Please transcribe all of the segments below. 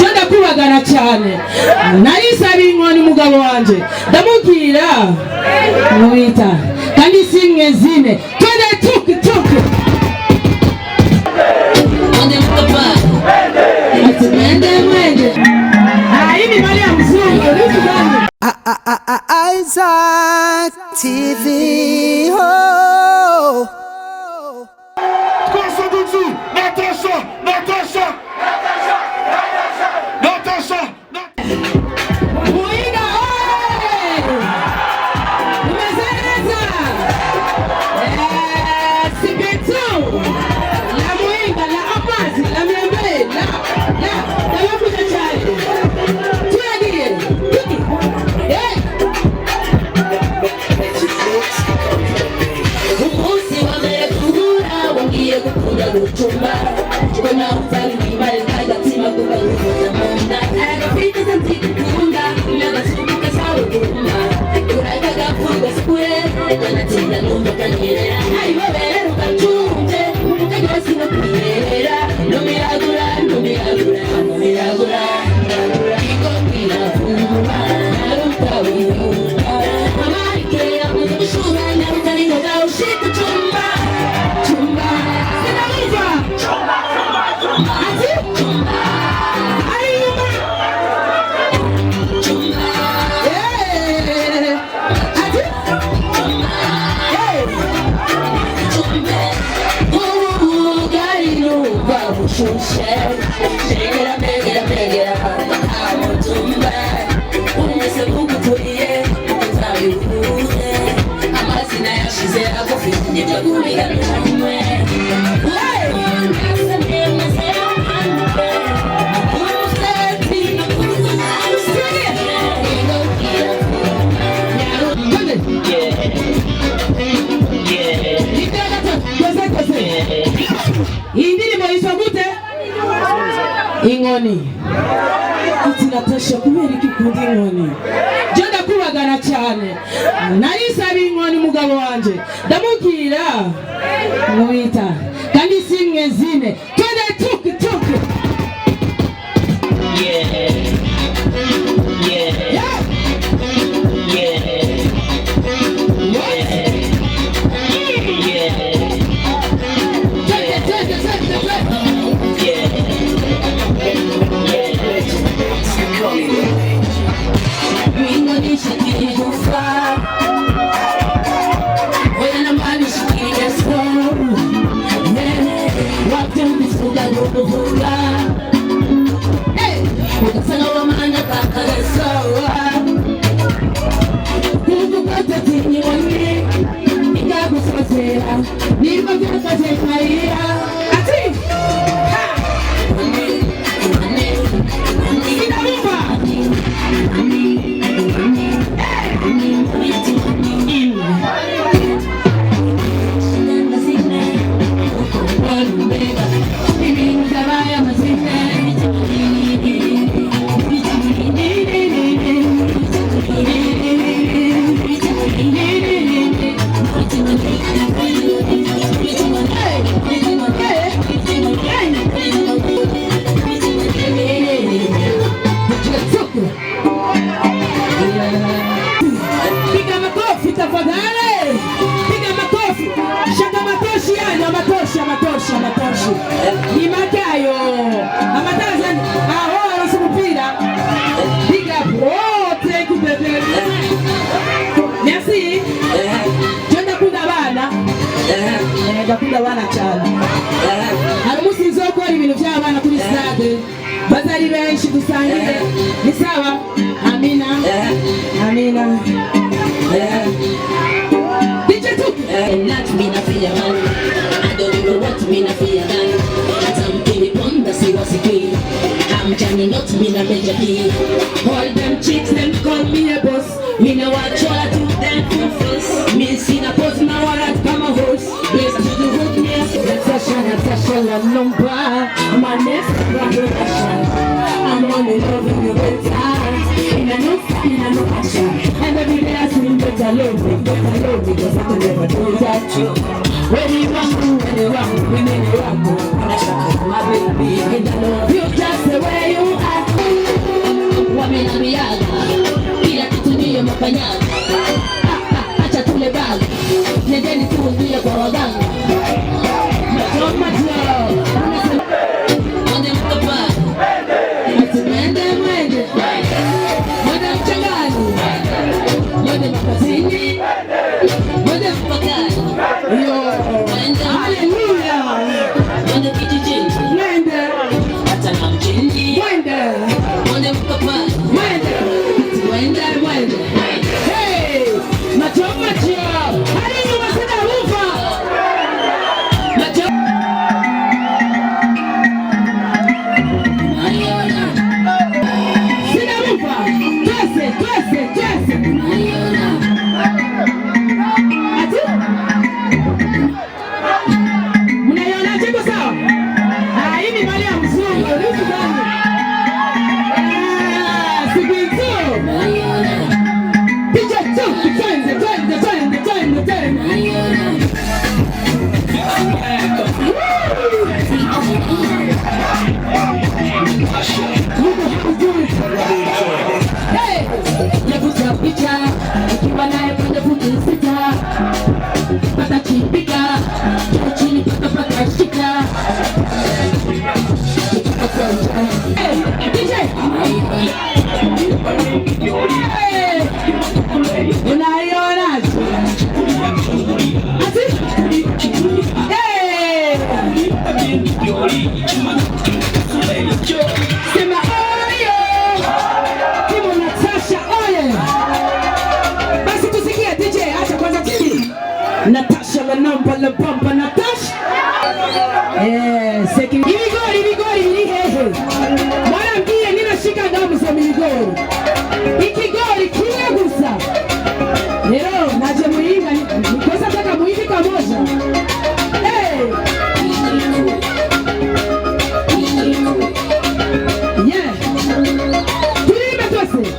Jonda kubagana cyane. Nayisaba inkoni mugabo wanje. Ndamubwira mwita. Kandi simwe zine. Twende tuki. Mwende. Hivi bali ya mzungu. Isaac TV. Oh. Natasha. Muinga umezeza sipetu la Muinga la Amazi la Miambe la wakuja chale tuyagie upusi wamekugura wangie kukunda kuchumba kuna utali mbali kaja tima kuba kuja munda agafika zanti kukunda mnaga subuka sawa kumba kuraika gafuga sikure na tina numba kanyera hai wewe ukachunje kajosi na kunyera numiragura iko kila funga naruta wiyuka amari kea mzushuga naruta nihoga ushika chumba Ingoni iti Natasha kubera ikikundi ingoni Jonda kubagana cyane nayisaba inkoni mugabo wanje ndamubwira mwita kandi simwe zine twende tuki Matosha ni makayo amataza aho arasubira big up wote kibebe merci Jonda kunda bana ndakunda bana cyane haramusi nzoko ari ibintu by'abana kuri stade bazari benshi dusangire ni sawa amina DJ Tuki not me na feel man I don't even want me na feel man something ponda si wasiki I'm jamming not me na major key all them chicks them call me a boss me no watch all I do them for face me see na pose na wallet come a horse blaze to the hood me Natasha la number my next graduation I'm only loving you better in a no passion and every day I sing better love me because I can never do that too when you want my baby and I love you just the way you are DJ. Unaiona? Ati? Sema oyo. Timu Natasha oye. Basi tusikie DJ, acha kwanza TV. Natasha la namba la bamba Natasha. Seki Migori hehe. Mwana mbie ninashika damu za Migori. Ikigori kinegusa. Leo naje muinga nikosa taka muingi pamoja. Yeah. Tulime tose.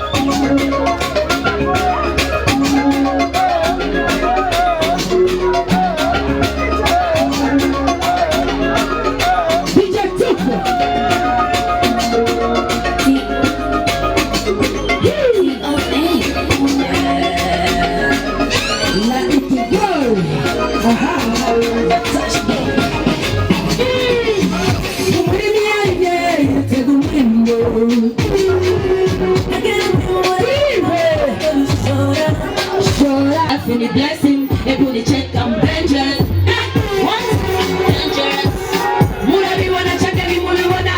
Blessing, everybody check I'm dangerous. What? Dangerous. Murabi wana changeni muliwana.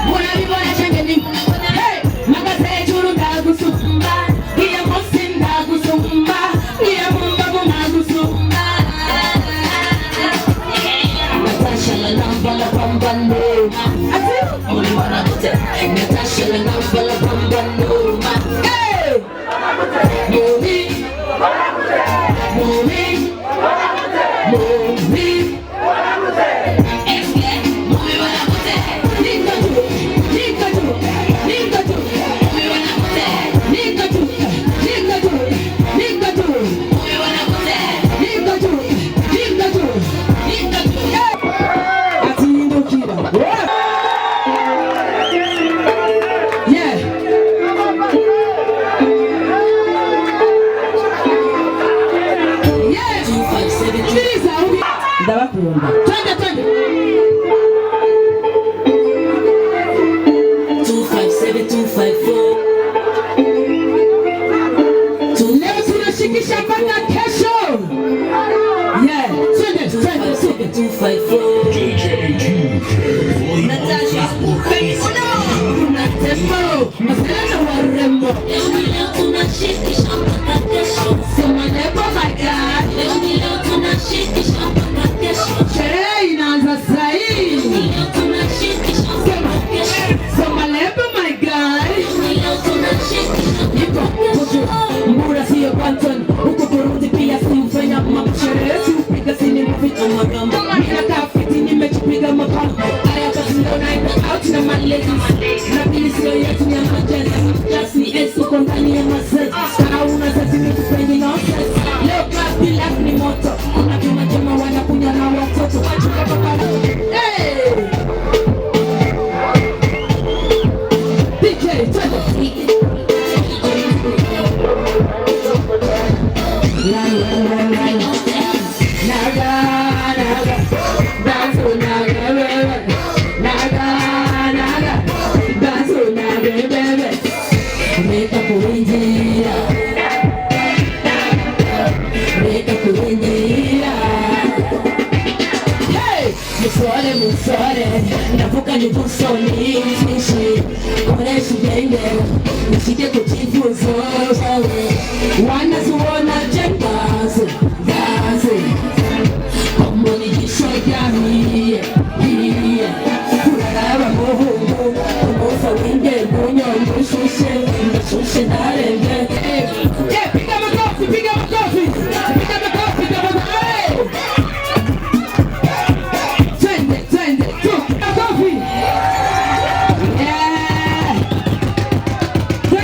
Murabi wana changeni muliwana. Hey, magase juru ndagusumba. Iya mosin ndagusumba. Iya mumba ndagusumba. Natasha la namba la bamba noma. Ati? Muliwana bote. Natasha la namba la bamba noma. Hey! Movie. Ndabakunda. Twende. 257 254. Leo tunashikisha mpaka kesho. Yeah. Twende. 254. DJ Natasha. Masela warembo. Leo tunashikisha mpaka kesho. Sema lebo my God. Leo tunashikisha mpaka kesho. Sherehe inaanza saa hii. Leo tunashikisha mpaka kesho. Sema lebo my God. Leo tunashikisha mpaka kesho. Mbura siyo Banton. Huko Burundi pia si ufanya mamsherehe. Si upiga sini mvita magamba. Mina kafiti nimechipiga mapamba. Aya basi leo naenda out na my ladies. Na pili siyo yetu ni ya majeza. Just ni esu kwa ndani ya mazezi. Kauna zati ni kupendi na osesi. Leo class bila ni moto. Kuna kima jema wanakunya na watoto. Wachuka papa. Hey! DJ, twende. Naga. Dance naga, baby. Naga. Dance naga, baby. Reka kuingia. Hey! Musore. Navuka ni busoni. Nishi. Koresha ubwenge. Nishike kuchifuzo. Wanazuona jengazo. Gazi. Komboni jisho jami. Kuraraba muhungu. Kumusa winge. Munyo. Mushushe. Mushushe narenge.